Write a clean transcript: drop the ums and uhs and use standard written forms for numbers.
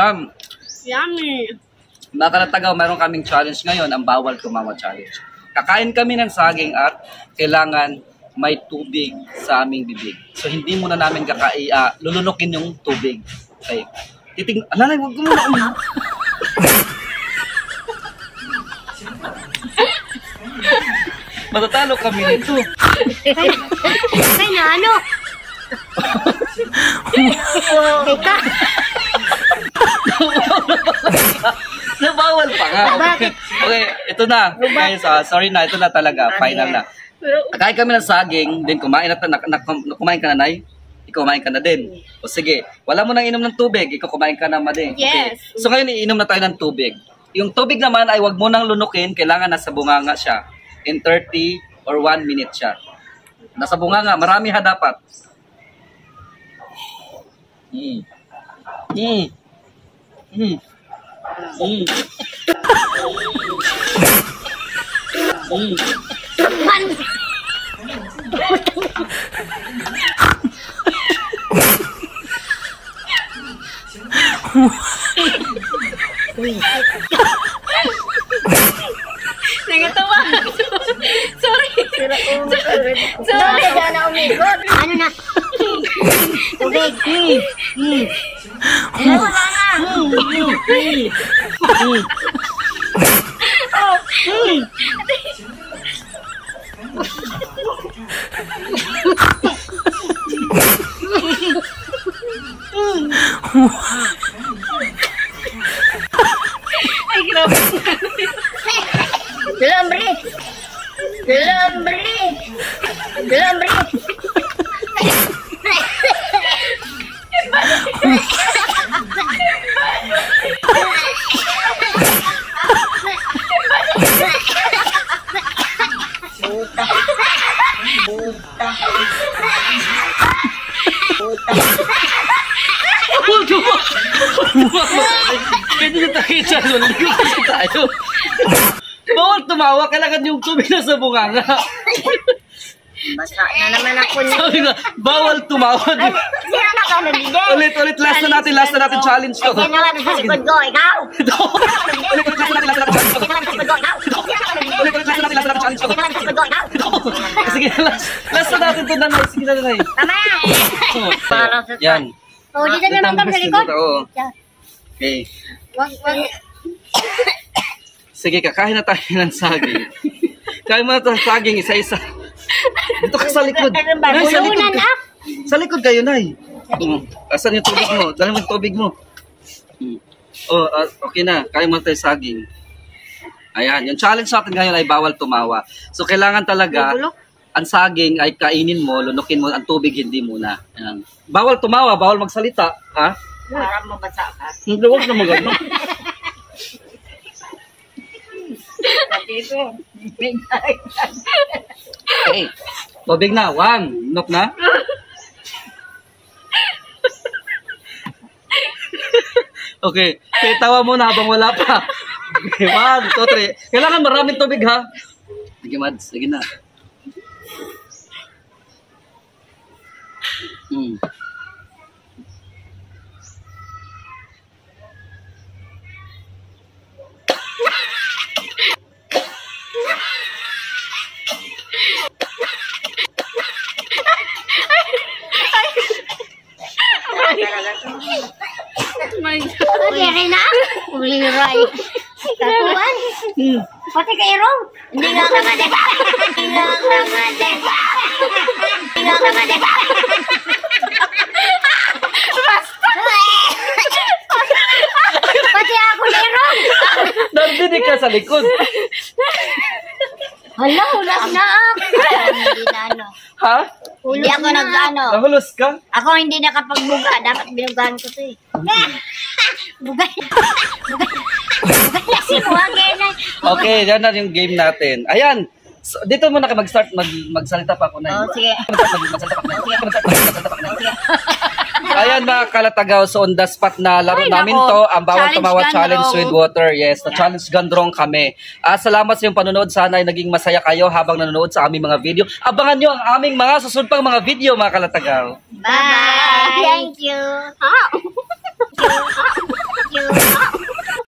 Yum! Yummy! Mga kalatagaw, meron kaming challenge ngayon, ang bawal tumawa challenge. Kakain kami ng saging at kailangan may tubig sa aming bibig. So hindi muna namin lulunukin yung tubig. Okay. Alalay, huwag mo na matatalo kami nito. Ay na, ano? Teka. Nabawal pa nga. Okay, ito na. Guys, sorry na, ito na talaga. Final na. Kakain kami ng saging, then kumain kumain ka na, Nay? Ikaw kumain ka na din. O sige, wala mo nang inom ng tubig, ikaw kumain ka na, Madi. Okay. Yes. So ngayon, iinom na tayo ng tubig. Yung tubig naman ay wag mo nang lunukin, kailangan nasa bunganga siya. In 30 or 1 minute siya. Nasa bunganga, marami ha dapat. Nagatawa. Sorry. Sorry. Na umikot. Ano na? Tubig. Ano wala na? Ay, grabe. Gelambre. Pwede na tayo channel. Ligo kasi tayo. Bawal tumawa. Kailangan yung tubig na sa bunganga. Basa na naman ako niya. Sabi na, bawal tumawa. Sira na ka nabigay. Ulit. Last na natin challenge to. Ay, naman sa likod ko, ikaw. Ulit, last na natin challenge to. Naman sa likod ko, ikaw. Ulit, last na natin challenge to. Naman sa likod ko, ikaw. Sige, last na natin to, Nanay. Sige na, Nanay. Tama. Yan. Oh, dito naman kami sa likod. Okay. Wag. Sige, kakain na tayo ng saging. Kain mo na tayo ng saging, isa-isa. Dito ka sa likod. Nay, sa likod. Sa likod kayo, Nay. Asan yung tubig mo? Dali mo yung tubig mo. Okay na. Kain mo na tayo saging. Ayan. Yung challenge natin ngayon ay bawal tumawa. So, kailangan talaga, ang saging ay kainin mo, lunukin mo, ang tubig hindi muna. Ayan. Bawal tumawa, bawal magsalita. Ha? Para mabasa ka. Hindi, huwag na magano. Dito. Okay. Tubig na. 1. Nok na. Okay. Okay, tawa muna habang wala pa. Okay, 1, 2, 3. Kailangan maraming tubig, ha? Sige, Mads. Sige na. My God. Uli na? Uliray. Tatuan? Pati kay Rong. Hindi nga ka nga diba? Hindi nga ka nga diba? Hindi nga ka nga diba? Basta! Pati ako kay Rong. Nandinig ka sa likod. Hala, hulas na ako. Hindi na ano. Ha? Hindi ako nag-ano. Nahulos ka? Ako hindi nakapagbuga. Dapat binugahan ko ito eh. Bugay. Bugay na si Muwagay na. Okay, yan na yung game natin. Ayan. So, dito muna ka mag-start. Magsalita pa ako na. Oh, sige. Magsalita pa ako na. Ayan mga kalatagaw. So on the spot na laro namin to. Ang bawal tumawa challenge with water. Yes, na-challenge gandrong kami. Salamat sa iyong panonood. Sana ay naging masaya kayo habang nanonood sa aming mga video. Abangan nyo ang aming mga susunod pang mga video mga kalatagaw. Bye! Thank you! Hi!